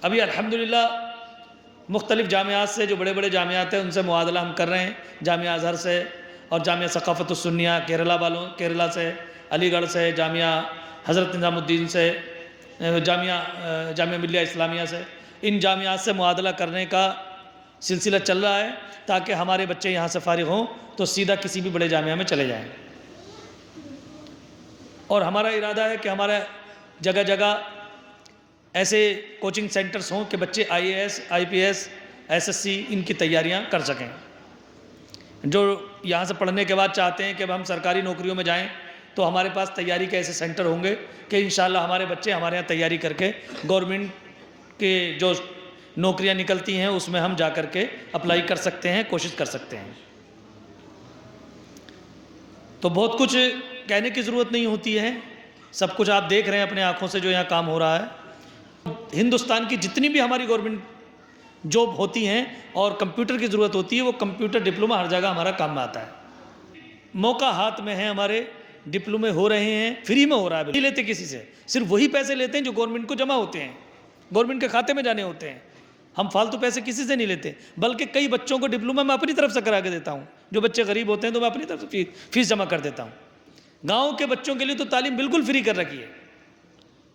ابھی الحمدللہ مختلف جامعات سے، جو بڑے بڑے جامعات ہیں ان سے موادلہ ہم کر رہے ہیں، جامعہ ازہر سے اور جامعہ ثقافت السنیہ کیرلا سے، علی گڑھ سے، جامعہ حضرت نظام الدین سے، جامعہ ملیہ اسلامیہ سے، ان جامعات سے موادلہ کرنے کا سلسلہ چل رہا ہے تاکہ ہمارے بچے یہاں سے فارغ ہوں تو سیدھا کسی بھی بڑے جامعہ میں چلے جائیں۔ اور ہمارا ارادہ ہے کہ ہمارا جگہ جگہ ایسے کوچنگ سینٹرز ہوں کہ بچے IAS IPS SSC ان کی تیاریاں کر سکیں۔ جو یہاں سے پڑھنے کے بعد چاہتے ہیں کہ اب ہم سرکاری نوکریوں میں جائیں تو ہمارے پاس تیاری کے ایسے سینٹر ہوں گے کہ انشاءاللہ ہمارے بچے ہمارے یہاں تیاری کر کے گورنمنٹ کے جو نوکریاں نکلتی ہیں اس میں ہم جا کر کے اپلائی کر سکتے ہیں، کوشش کر سکتے ہیں۔ تو بہت کچھ کہنے کی ضرورت نہیں ہوتی ہے، سب کچھ آپ دیکھ رہے ہیں اپنے آنکھوں سے جو یہاں کام ہو رہا ہے۔ ہندوستان کی جتنی بھی ہماری گورنمنٹ جاب ہوتی ہیں اور کمپیوٹر کی ضرورت ہوتی ہے، وہ کمپیوٹر ڈپلومہ ہر جگہ ہمارا کام میں آتا ہے۔ موقع ہاتھ میں ہے، ہمارے ڈپلومے ہو رہے ہیں، فری میں ہو رہا ہے، نہیں لیتے کسی سے، صرف وہی پیسے لیتے ہیں جو گورنمنٹ کو جمع ہوتے ہیں، گورنمنٹ کے کھاتے میں جانے ہوتے ہیں۔ ہم فالتو پیسے کسی سے نہیں لیتے، بلکہ کئی بچوں کو ڈپلومہ میں اپنی طرف سے کرا کے دیتا ہوں۔ جو بچے غریب ہوتے ہیں تو میں اپنی طرف سے فیس جمع کر دیتا ہوں۔ گاؤں کے بچوں کے لیے تو تعلیم بالکل فری کر رکھی ہے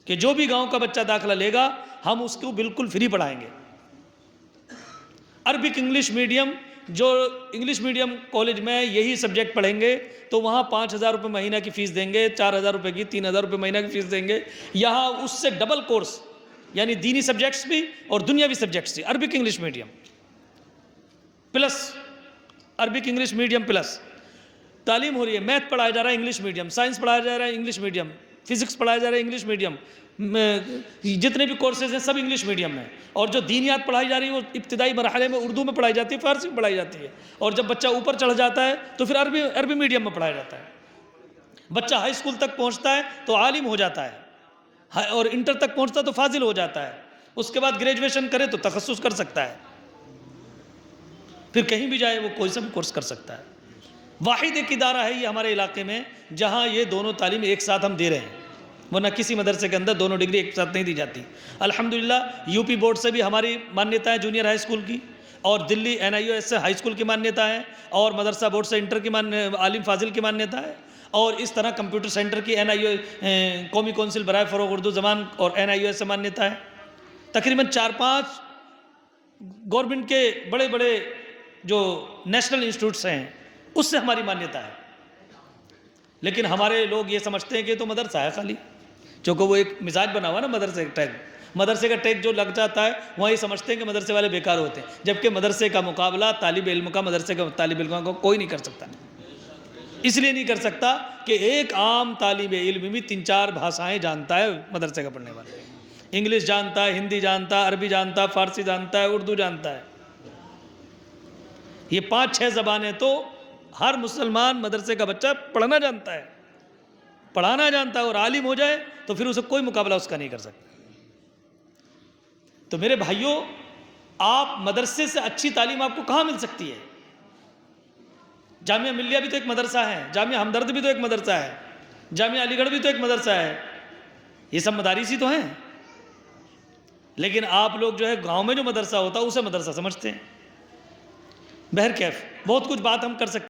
کہ جو بھی گاؤں کا بچہ داخلہ لے گا ہم اس کو بالکل فری پڑھائیں گے۔ عربک انگلش میڈیم، جو انگلش میڈیم کالج میں یہی سبجیکٹ پڑھیں گے تو وہاں 5,000 روپے مہینہ کی فیس دیں گے، 4,000 روپے کی، 3,000 روپے مہینہ کی فیس دیں گے۔ یہاں اس سے ڈبل کورس، یعنی دینی سبجیکٹس بھی اور دنیاوی سبجیکٹس بھی، Arabic English medium plus Arabic English medium plus تعلیم ہو رہی ہے۔ میتھ پڑھایا جا رہا ہے انگلش میڈیم، سائنس پڑھایا جا رہا ہے انگلش میڈیم، فزکس پڑھایا جا رہا ہے انگلش میڈیم، جتنے بھی کورسز ہیں سب انگلش میڈیم میں۔ اور جو دینیات پڑھائی جا رہی ہے وہ ابتدائی مرحلے میں اردو میں پڑھائی جاتی ہے، فارسی میں پڑھائی جاتی ہے، اور جب بچہ اوپر چڑھ جاتا ہے تو پھر عربی میڈیم میں پڑھایا جاتا ہے۔ بچہ ہائی اسکول تک پہنچتا ہے تو عالم ہو جاتا ہے، اور انٹر تک پہنچتا ہے تو فاضل ہو جاتا ہے، اس کے بعد گریجویشن کرے تو تخصص کر سکتا ہے، پھر کہیں بھی جائے وہ کوئی سا بھی کورس کر سکتا ہے۔ واحد ایک ادارہ ہے یہ ہمارے علاقے میں جہاں یہ دونوں تعلیم ایک ساتھ ہم دے رہے ہیں، ورنہ کسی مدرسے کے اندر دونوں ڈگری ایک ساتھ نہیں دی جاتی۔ الحمدللہ UP بورڈ سے بھی ہماری مانیتا ہے جونیئر ہائی اسکول کی، اور دلی NIOS سے ہائی اسکول کی مانیتا ہے، اور مدرسہ بورڈ سے انٹر کی عالم فاضل کی مانیتا ہے، اور اس طرح کمپیوٹر سینٹر کی قومی کونسل برائے فروغ اردو زبان اور NIOS سے مانیتا ہے۔ تقریباً 4-5 گورنمنٹ کے بڑے بڑے جو نیشنل انسٹیٹیوٹس ہیں اس سے ہماری مانیتا ہے۔ لیکن ہمارے لوگ یہ سمجھتے ہیں کہ تو مدرسہ ہے خالی، چونکہ وہ ایک مزاج بنا ہوا نا مدرسے کا ٹیگ، مدرسے کا ٹیگ جو لگ جاتا ہے وہاں یہ سمجھتے ہیں کہ مدرسے والے بیکار ہوتے ہیں، جبکہ مدرسے کا مقابلہ طالب علم کا مدرسے کا طالب علم کو کوئی نہیں کر سکتا۔ اس لیے نہیں کر سکتا کہ ایک عام طالب علم بھی 3-4 بھاشائیں جانتا ہے، مدرسے کا پڑھنے والا انگلش جانتا ہے، ہندی جانتا ہے، عربی جانتا ہے، فارسی جانتا ہے، اردو جانتا ہے۔ یہ 5-6 زبانیں تو ہر مسلمان مدرسے کا بچہ پڑھنا جانتا ہے، پڑھانا جانتا ہے، اور عالم ہو جائے تو پھر اسے کوئی مقابلہ اس کا نہیں کر سکتا۔ تو میرے بھائیوں، آپ مدرسے سے اچھی تعلیم آپ کو کہاں مل سکتی ہے؟ جامعہ ملیہ بھی تو ایک مدرسہ ہے، جامعہ ہمدرد بھی تو ایک مدرسہ ہے، جامعہ علی گڑھ بھی تو ایک مدرسہ ہے، یہ سب مدارس ہی تو ہیں۔ لیکن آپ لوگ جو ہے گاؤں میں جو مدرسہ ہوتا ہے اسے مدرسہ سمجھتے ہیں۔ بہرکیف بہت کچھ بات ہم کر سکتے ہیں۔